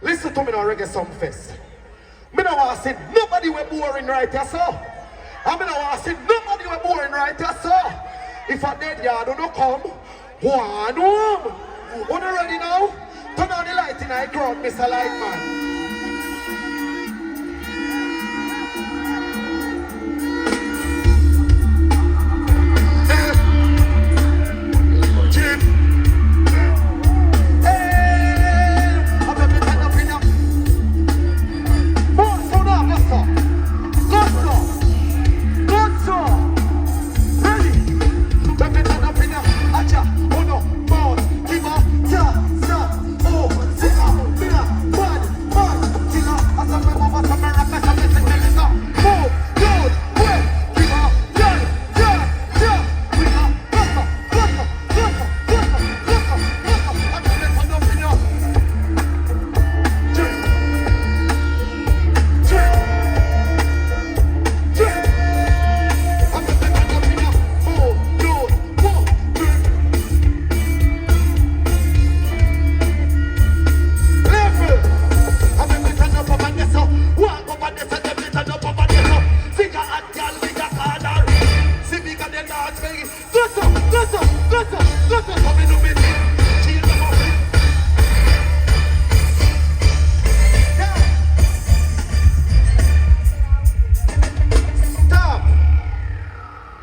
Listen to me now, Reggae Sumfest. Me don't want to see nobody we boring right here, so. And me don't want to see nobody we boring right here, so. If a dead yard don't come, one home. When you ready now? Turn on the light in the crowd, Mr. Lightman.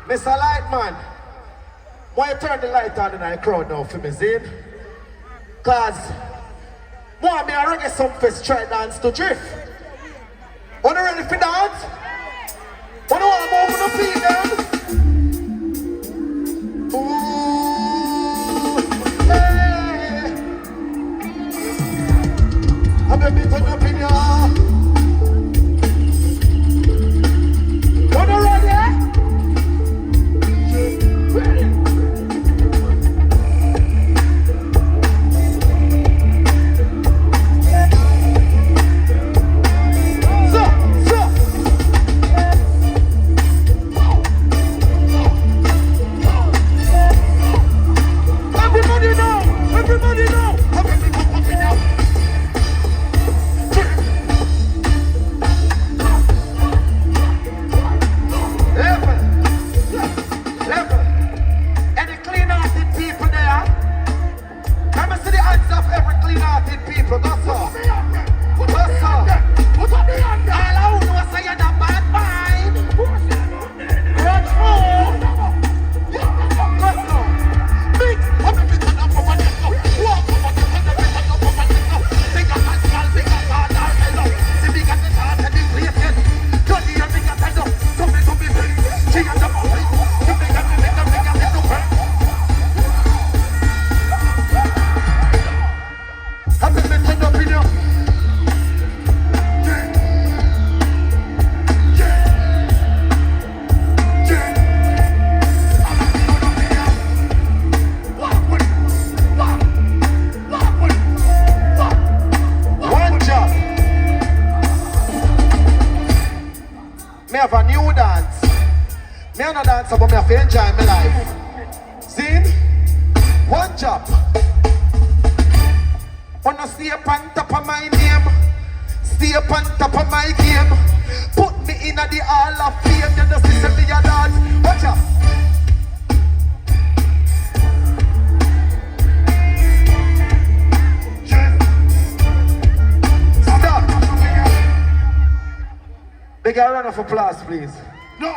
Mr. Lightman, why you turn the light on in the crowd now for me, Zane? Cause more me a Reggae Sumfest try dance to drift. Wanna ready for dance? Wanna move on the feet down? Ooh, hey. I'm a bit on up in ya. Wanna ready? Me have a new dance. Me have no dance, but me have to enjoy my life. See? One job. Wanna stay up on top of my name. Stay up on top of my game. Put me in the hall of fame. You just listen to your dance. Watch out. Big round of applause, please. No.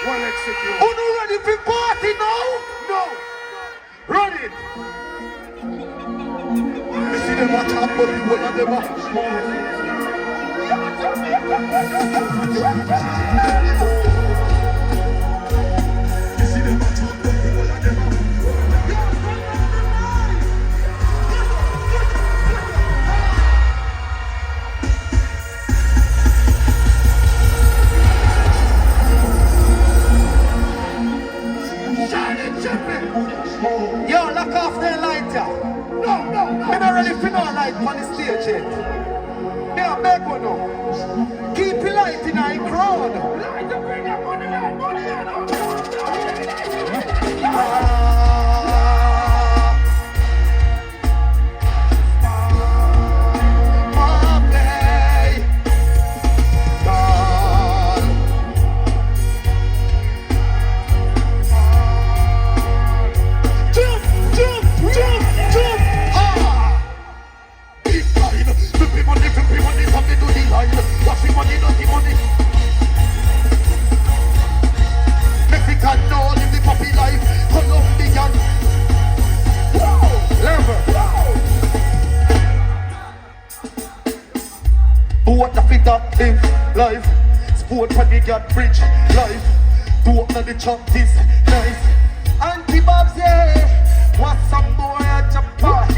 One execute. Who you ready for party now? No. Run it. Me see them a talk, but the whole of them Yo, lock off the lighter. No. I'm not ready for no light on the stage yet. Me a beg one now. Keep the light in our crowd. Mexican, no, live the puppy life. Colombian, level. What the fit that thing? Life. Sport when we got bridge. Life. Do up na the chop this nice. Anti-Bobs, yeah. What some boy at Japan.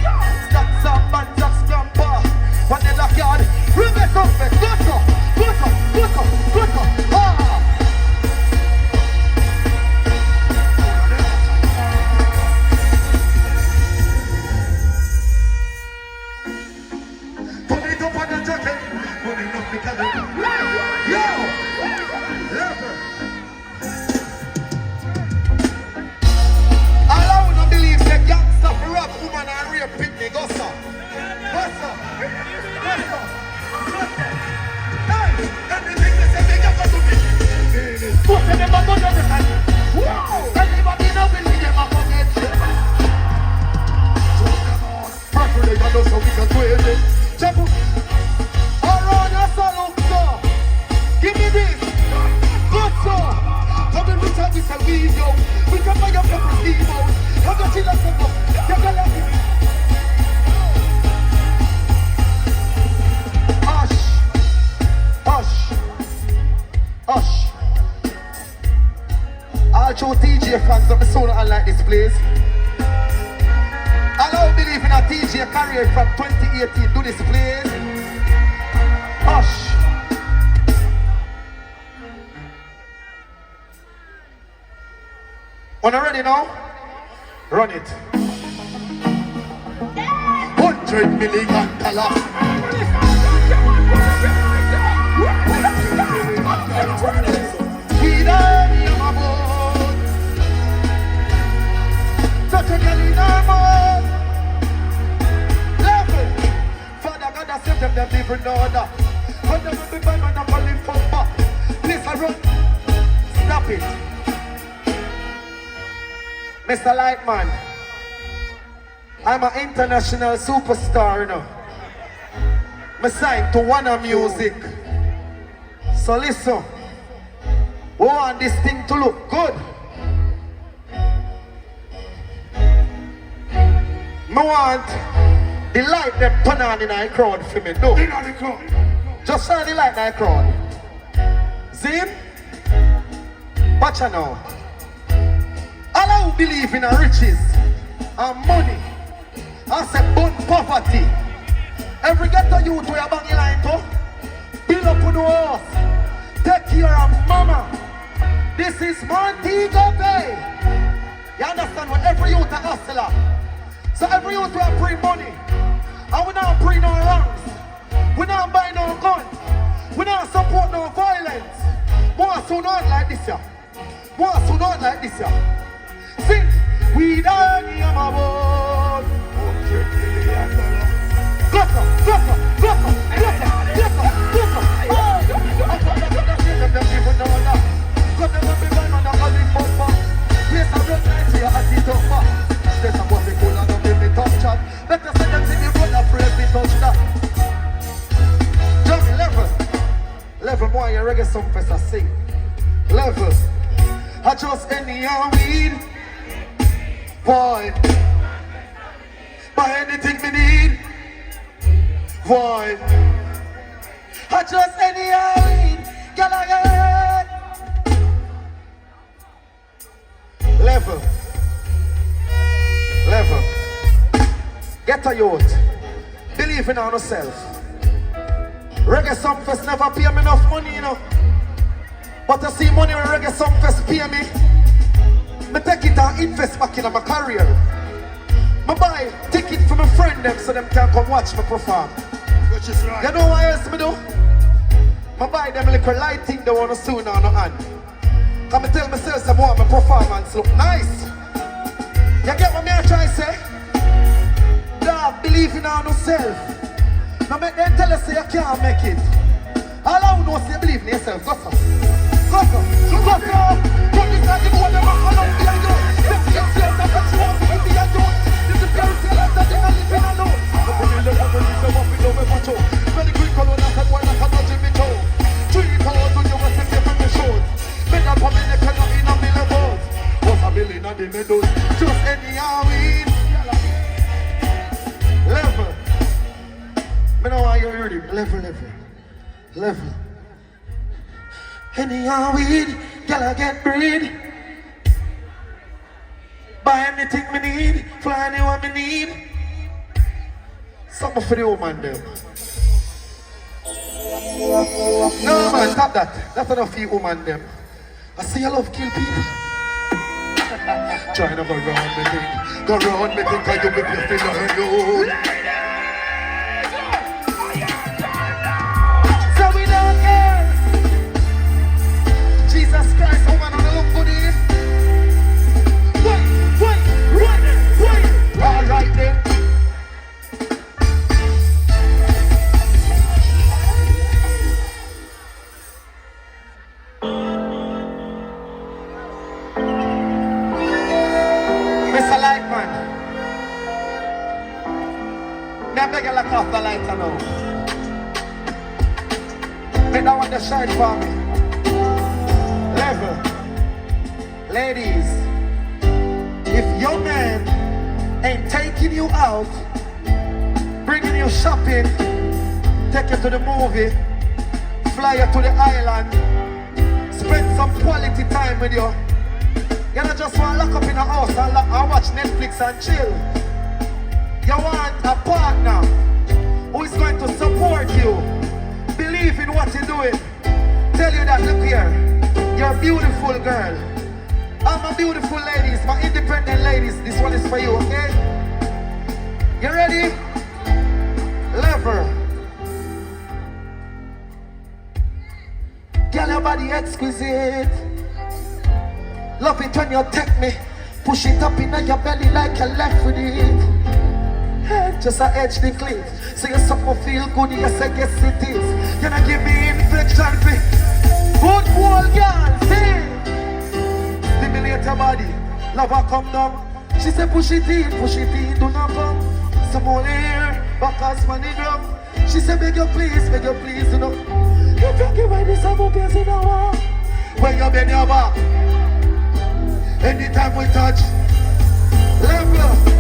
Stacks up and stacks grandpa. When they lock yard. Reggae Sumfest. Go so. Teejay fans of the soul unlike this place. I don't believe in a Teejay career from 2018 to this place. Hush. When I'm ready now, run it. $100 million. We done here, my boy. Touch a girl in her mouth. Level. Father God has saved them even know that. When them will be bad man, I'm calling for back. Please, I run. Stop it. Mr. Lightman, I'm an international superstar, you know. I'm signed to Warner Music. So listen, we want this thing to look good. I want the light them turn on in our crowd for me, no. Just turn the light in our crowd. See? Watch out now. All who believe in riches and money, I say burn poverty. Every ghetto youth we are banging line to build up on the house. Take care of mama. This is Montego Bay. You understand what every youth a hustler. So every youth we are free money. And we not free no wrongs. We not buy no gun. We not support no violence. More soon on like this year. More soon on like this year. Sing. We done here my boy. $100 million. Glossa. Level more your reggae sumfest I sing. Level. I just any weed. Boy. Buy anything we need. Boy, I just anyhow in, girl again. Level. Get a youth. Believe in yourself. Reggae Sumfest never pay me enough money, you know. But I see money when Reggae Sumfest pay me. Me take it and invest back in my career. Me buy ticket for my friend them so them can come watch me perform. Which is right. You know what else me do? Me buy them little lighting they want to soon on the hand. Cause me tell myself some more my performance look nice. You get what me I try to say? Dog, believe in yourself. Now make them tell us say you can't make it. All I know is you believe in yourself. Go so. Go so. Go so. Come this time you go them up and up behind you. This is yourself that you want to be behind you. This is purity and that thing I live in alone. Look at me, look at me, so what we know we watch out. Very quick color and that one I can touch in me toe. 3 hours when you must take from the shows. Men up on me neck and not in a million bones. What's a million and the middle? Just anyhow in. Level. Me know why you're ready. Level. Anyhow weed, girl I get breed. Buy anything me need, fly anywhere me need. Something for the woman them. No man, stop that. That's enough for you woman them. I see you love kill people. Trying to go round me thing. Go round me thing cause you make me feel alone. So we don't care. Jesus Christ, woman on the look good here. Wait. Alright then. Mr. Lightman, may I beg you lock off the lighter now? Make that one to shine for me. Level. Ladies, if your man ain't taking you out, bringing you shopping, take you to the movie, fly you to the island, spend some quality time with you. You don't just want to lock up in a house and watch Netflix and chill. You want a partner who is going to support you, believe in what you're doing, tell you that, look here, you're a beautiful girl. All my beautiful ladies, my independent ladies, this one is for you, okay? You ready? Lever. Girl, your body exquisite. Love it when you take me, push it up in your belly like you left with it. Head just a edge the cliff, so you something feel good, yes I guess it is. You not give me infection for good cool girl, see? Stimulate your body, love her come down. She say push it in, do not come. Some more here, back us money ground. She say beg you please, you know. You can't give away this about your in our. When you bend your back, anytime we touch, level.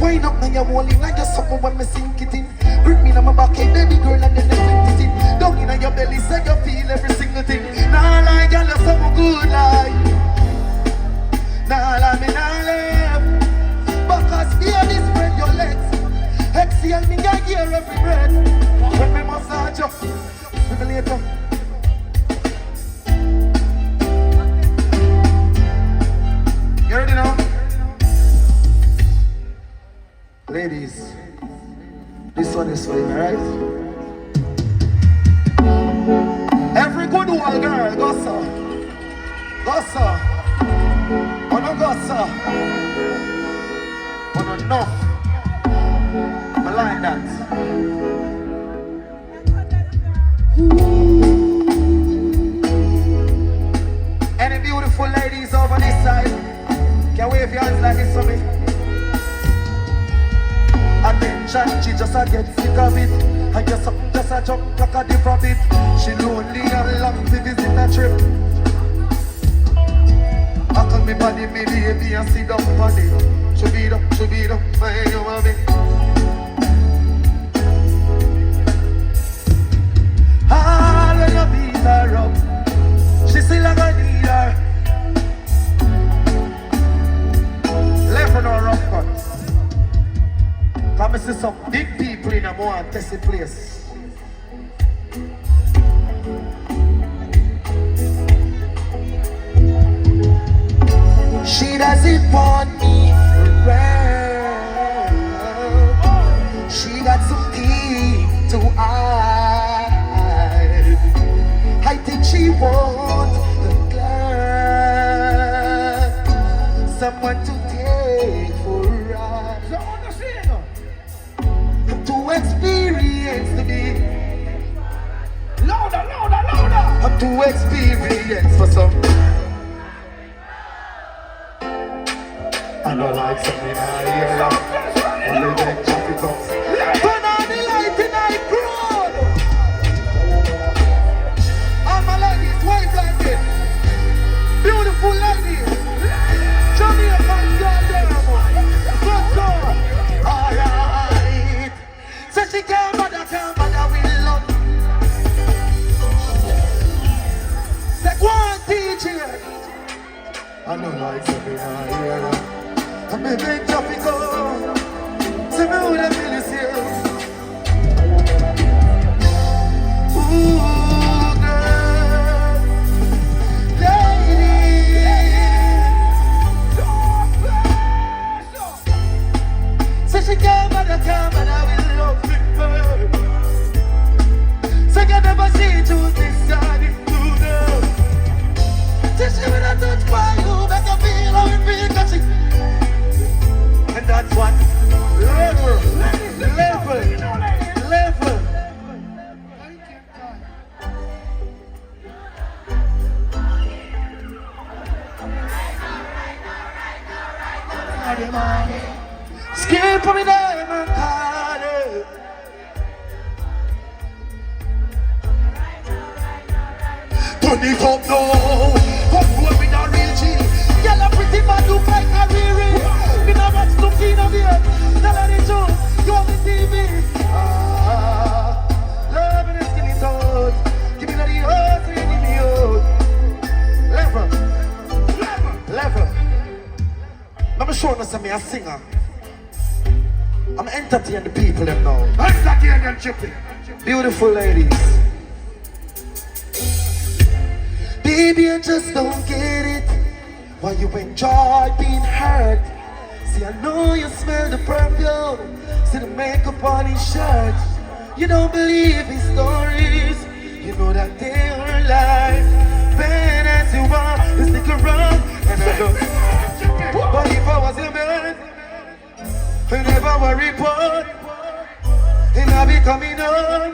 Wind up now you're rolling like you're something when me sink it in. Grip me on my back, hey baby girl, and then I print it in. Down in your belly, so you feel every single thing. Nah lie, girl, you're something good like. Nah lie, me nah left. Because baby, spread your legs. Exhale me, I hear every breath. When me massage you, see me later. You ready now? Ladies, this one is for you, alright? Every good old girl, go so. Go so. Oh no, go so. Oh no, enough. I like that. Any beautiful ladies over this side? Can wave your hands like this for me? Attention, she just a get sick of it. I guess something just a jump like a different bit. She lonely and long to visit a trip. I call me body, me baby, and sit down body. She beat up, my you want me. and test the place. She doesn't want me around. She got something to hide. I think she wants the glass, someone to take for a ride. I'm too experienced to be. Louder, louder, louder. I'm too experienced for some. I don't like something I hear. Only make traffic comes. Turn on the light in my crowd. All my ladies, white like this. Beautiful ladies. Jamaican girl there. Good girl. Alright. So she can't bother with love. Say, go on, Teejay. I don't like something I hear. I'm a big topic go. So me would have feel this here. Ooh, girl, lady. So she can't bother with love with her. So you never see through this side into them. So she will not touch by you, make her feel how it feels, 'cause she. And that's what level. Skip for me diamond card. Turn it up now. Come roll with a real G. Girl, a pretty man look like a Riri. Me no watch no keen of you. Tell her the truth. You on the TV. Love and skinny toes. Give me the heart, so you give me out. Level. I'm showing us me a singer. I'm entertaining the people them now. Entertain them, Chippy. Beautiful ladies. Baby, I just don't get it. Why you enjoy being hurt? See, I know you smell the perfume. See the makeup on his shirt. You don't believe his stories. You know that they are lies. Bad as you are, you stick around. And I go, but if I was a man, I never worry about. And I'll be coming on.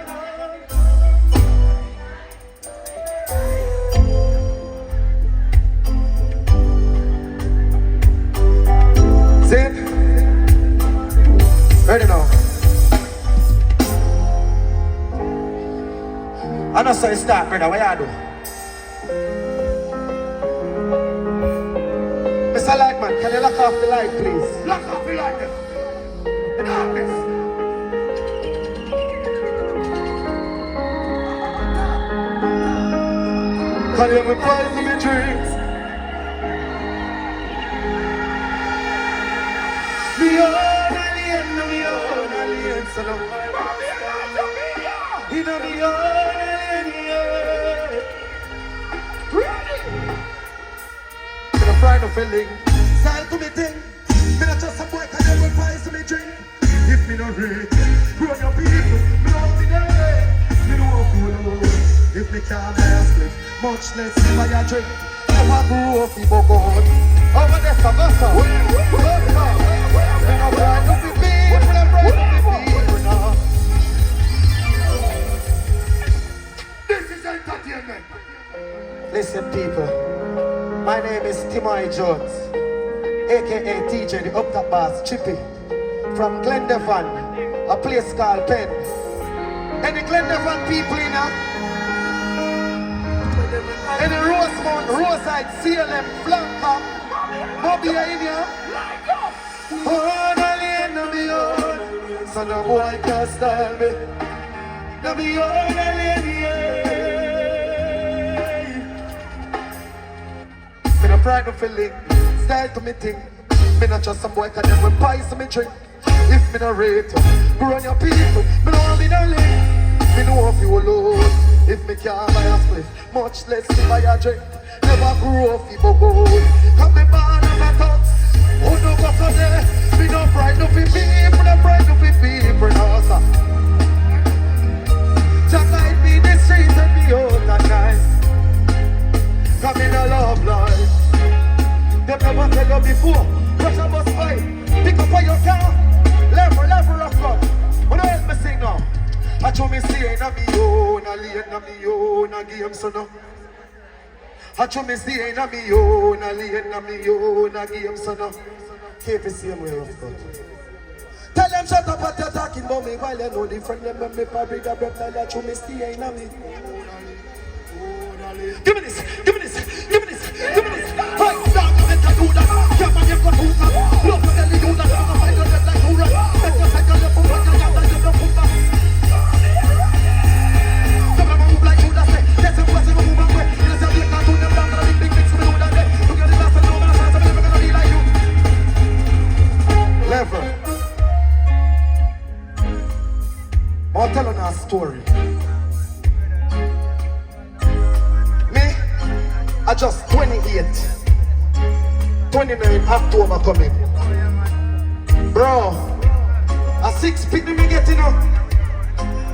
Zip. Ready now. I know so you start, brother. What you do? Mr. Lightman, can you lock off the light, please? Lock off the light. In darkness. Can you ever poison my dreams? Me own alien, no me own alien, so no one he know me own alien, yeah. Me no pride no feeling, style to me thing. Me not just a boy, can you ever poison me drink? If me no rich, grown your people, me know me there. Me know how cool. If me can't split, much less if I drink. If I grew up in Bogor, over there, Savassa. Me no pride to be people, I'm proud to be people now. This is entertainment. Listen, people. My name is Teejay Jones, aka Teejay, the up top boss, Chippy, from Glendevon, a place called Penn. Any Glendevon people in here? Any Rosemount, Roadside, CLM, Flanker, Mobia in here? Oh, alien, no be own, so no boy can style me. No be own, alien, yeah. Me no pride no feeling, style to me thing. Me not just some boy can never buy some me drink. if me no rate you. Grow on your people, me know me no late. Me know if you alone. If me can't buy a split, much less to buy a drink. Never grow up, people go. Come me born of a thought. Oh no go for there. Me no pride no fi people, no pride no fi people, no sir. Just guide me the streets and me out at night. Come in a love life. They never tell you before. Rush a bus by. Pick up on your car. Level of God. What do you help me sing now? I told me stay in a me own, a lane na me own, a game so no. I told me stay in a me own, a lane na me own, a game so no. Keep the same way of God. Tell them shut up what you're talking about me while you know the friend them and me probably the breath like that. Told me stay in a me. Give me this, give me this, give me this, give me this. Hey, dog, you better do that. Come on, you got to that. Love to tell you that. I'm gonna find your death like who right. Let your cycle, you put on your gas and you don't put back. Come on, move like who that say. Get some person who move away. You say you can't do them down to the big things we do that day. Look at the last and over the chance of never gonna be like you. Lever. I'll tell you a story. I just 28, 29 October coming. Bro, a 6 people me getting up.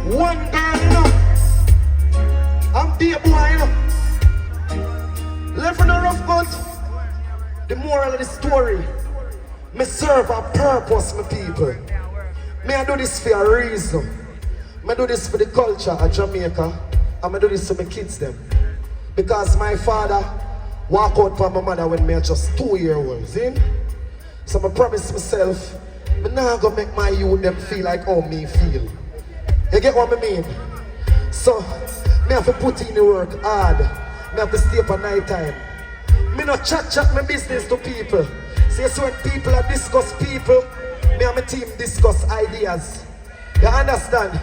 One girl, you know. I'm be a boy, you know. Left in a rough cut. The moral of the story, me serve a purpose, my people. Me I do this for a reason. Me do this for the culture of Jamaica. And me do this for my kids them. Because my father walked out for my mother when me was just 2 years old, see? So I promise myself, I'm not gonna make my youth them feel like how me feel. You get what I mean? So, me have to put in the work hard. Me have to stay up at night time. Me not chat my business to people. See, so when people are discuss people, me and my team discuss ideas. You understand?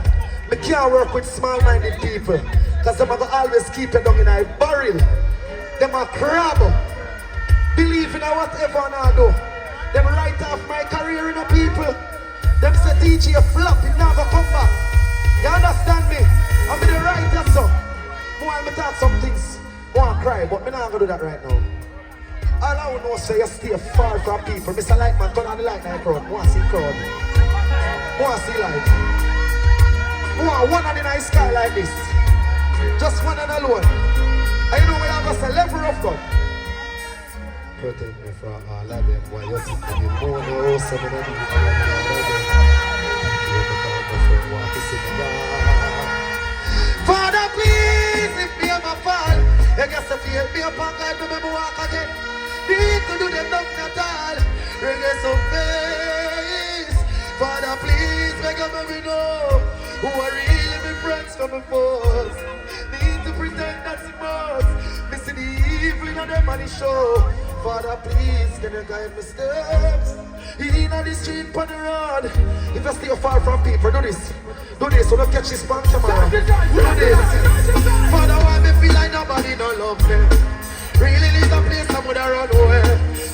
Me can't work with small-minded people. Because them are going to always keep it down in a barrel. Them are crab. Believe in whatever I do. Them write off my career in the people. Them say Teejay flop, it never come back. You understand me? I'm the writer, so. More me talk some things. Want to cry, but me not going to do that right now. All I know is you stay far from people. Mr. Lightman, turn on the light now, crowd. Want to see crowd. Want to see light. Want one on the nice sky like this. Just one and alone. And you know we have a level of God. Protect me from all of them. Why you think that you know the house of the Father, please, if me am a fall, you guess the fear me upon God to me walk again. Need to do them nothing at all. Reggae Sumfest. Father, please, make up me know who are really my friends from my foes. Need to pretend that's it most. Missing the evil in them on the show. Father, please, can you guide my steps? In on the street, on the road. If you stay far from people, do this. Do this, so don't catch this spank tomorrow. Do this. Father, why me feel like nobody don't love me? Really need a place I would run away.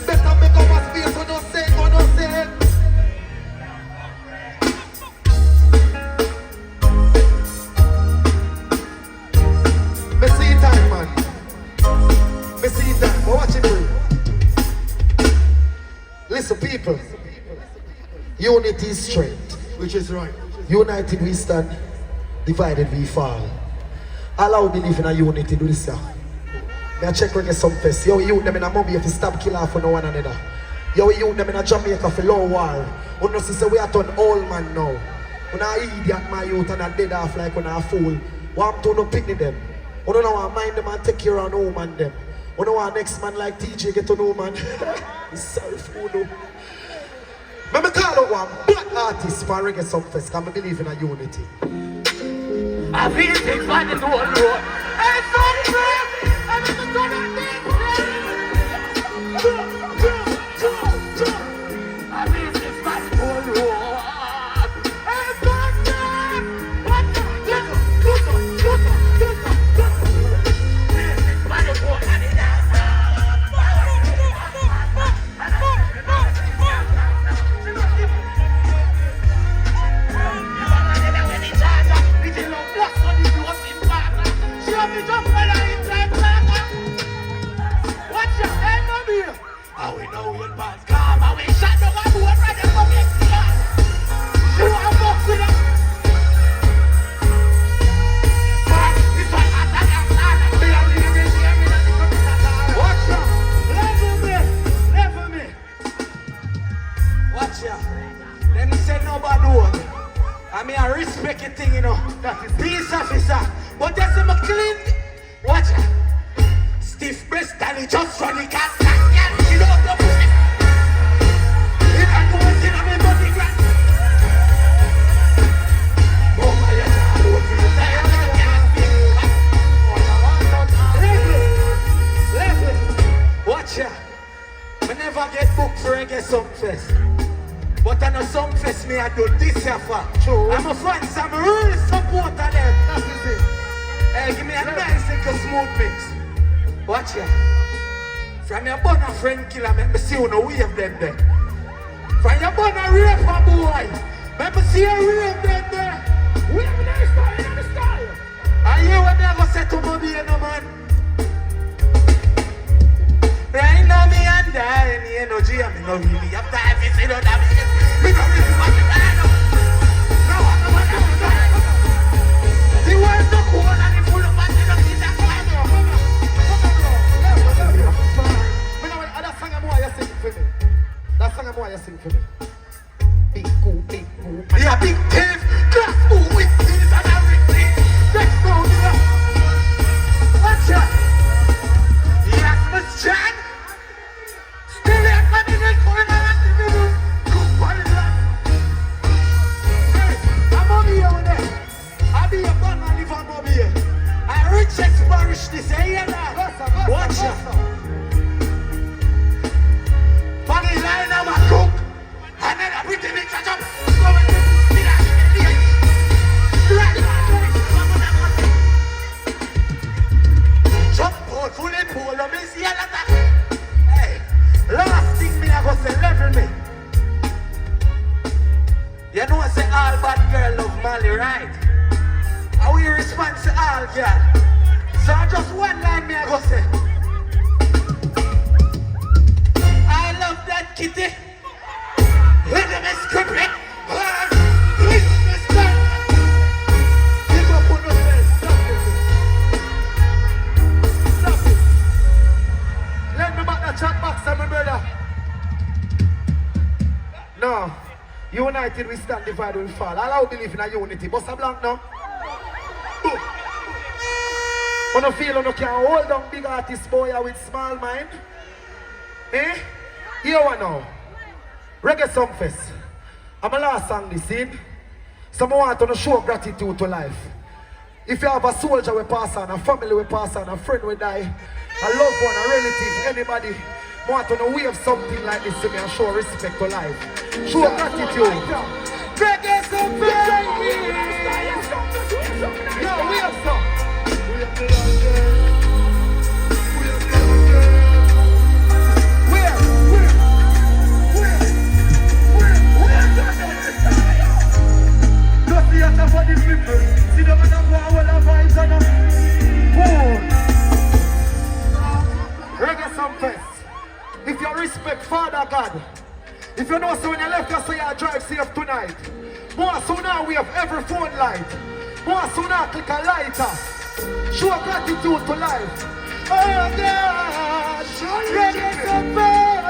Better make up a space for no sake, for no sake. Me see time, man. Me see time. But watch it, bro. Listen, people. Unity is strength. Which is right. United we stand, divided we fall. Allow believe in a unity, do this, yeah. Me a check Reggae Sumfest. Yo, youth them in a Mumbai if you stop kill off for no one another. Yo, youth them in a Jamaica for low war. You know, say we are turn old man now. When I idiot my youth and I dead off like when I fool. Want to no picnic them. You don't want mind them and take care of no man them. You don't want next man like Teejay get to know man. He's sorry for you. Let me call out one black artist for Reggae Sumfest because I believe in a unity. I feel things like the whole road. Hey, sorry, bro. I'm in the corner. I feel things like the whole road. Hey, sorry, what the? thing, you know. That is Peace officer. But that's a clean. Watch it. Stiff breast and he just run the cat. You know the pussy. He can go and sit on me body grass. Oh my God. Listen. Watch ya. I never get booked for Reggae Sumfest. But I know Sumfest me I do this year for. True. I'm a fan, so I'm a real supporter them. That is it. Hey, give me a nice little smooth mix. Watch ya. From your bun a friend killer, make me see you no wave them there. From your bun a raper boy, make me see you wave them there. We have a nice style, you know the style. And you when they go say to mommy, you know man. Right now me and die, any energy, I me no really have time to say no that me no really want to die now. No, I'm not going to die. The world so cool and it's full of fun, you don't need that fire. That song I'm why you sing for me. That song I'm why you sing for me. Big cool, big cool. Yeah, big thief, glass fool with things and everything. Let's go, nigga. Watch out. Yes, Miss Jan. Still here, coming in for another minute. Good body, lad. Hey, I'm over here with them. I'll be a bun and live on over here. I richest parish this area now. Watch out. Funny line, I'm a cook. And then I put the mix up. Jump out, fully pull up, is here like that. Hey, last thing me I go say level me. You know I say all bad girl love Molly, right? How we respond to all girl? So just one line me I go say. I love that kitty. Let them escape it. Let me back the chat box, my brother. No. United we stand, divided we fall. All I believe in a unity. Boss a blank now. You don't feel you can hold down big artist boy with small mind? Eh? Here one now. Reggae Sumfest. I'm a last song this scene. So I want to show gratitude to life. If you have a soldier we pass on, a family we pass on, a friend we die, a loved one, a relative, anybody, I want to wave something like this to me and show respect to life. Show gratitude. Reggae Sumfest! Yo, wave some. For the people, see them and go all the vibes and Reggae Sumfest. If you respect Father God, if you know so when you left us, so you drive safe tonight. More so now we have every phone light. More so now click a lighter. Show gratitude to life. Oh God, Reggae Sumfest.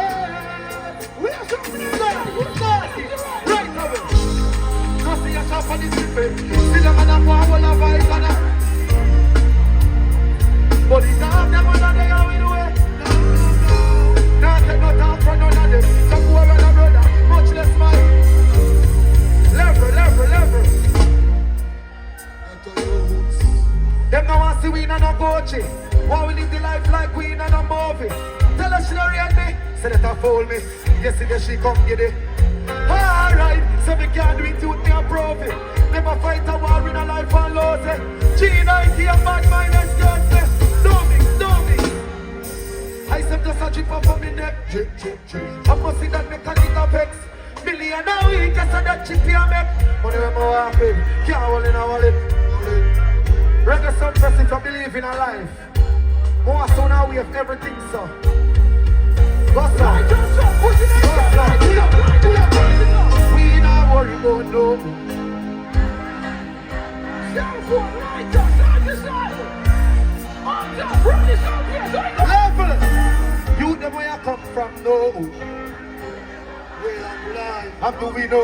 We have something right away. See a shop on the people. See them and a go all the vibes and but it's not them and they are with the way. Now take no talk from none of them. Some poor and a brother, much less mine. Level. Them no want see we in a no Gucci. Why we live the life like we in a no movie. Tell her she don't react me. Say that I fool me. Yesterday she come get it. Alright, so we can't do it with me and prove it. Never fight a war in a life and lose it. G90 and bad mind and girls say, don't mix. I said just a drip up on me neck. Drip. I must see that make a little vex. Million a week, just a that chip here make. Money when I walk in, can't hold in a wallet. Reggae Sumfest if you believe in a life. More so now we have everything so. Go so. We not worry about no. Level. You them where you come from no. Where I'm blind. I'm doing no.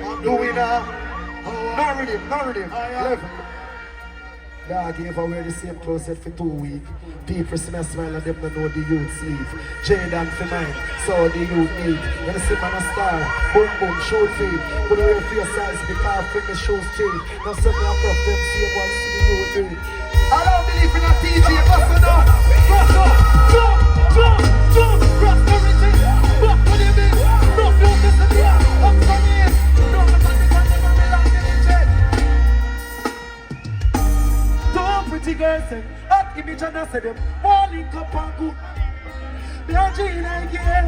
I'm doing now. no rhythm. Level. Yeah, I gave away the same clothes set for 2 weeks. People see me smile and them don't know the youth sleep. Jaden for mine, so the youth need. When I see man a star, boom boom, show feet. Put away for your size, because for me shows change. Now send me a prop, them see one see the youth need. I don't believe in a Teejay, but now. Jump, prosperity. Back to the beat. No focus to the up to me. No, pretty girls say, hot image and I say them all link up and good. Me a dream again.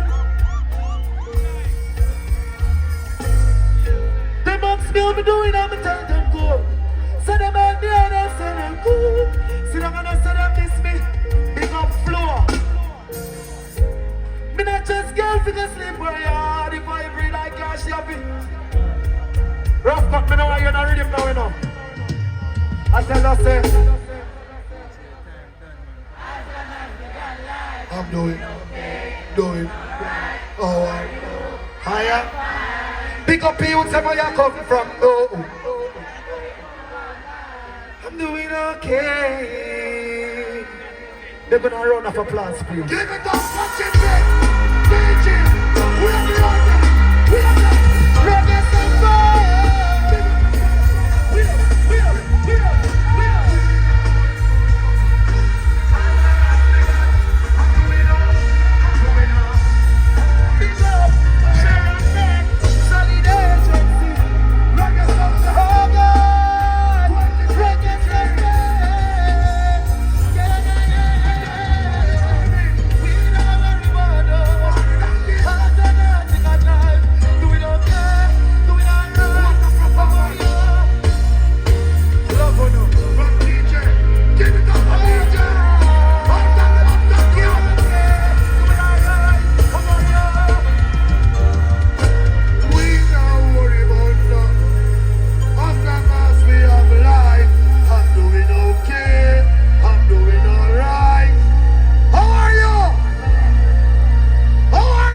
Them ups me me doing and me tell them go. Say them out there and I say them good. See them and I say them miss me. Big up floor. Me not just girl for the sleep where you are. If I breathe I can't shove it. Rough cut me now, you're not ready now enough. I tell her say I'm doing, higher. Pick up you wherever you come from. Oh, I'm doing okay. They're gonna run off applause, please. Give it up, watch it,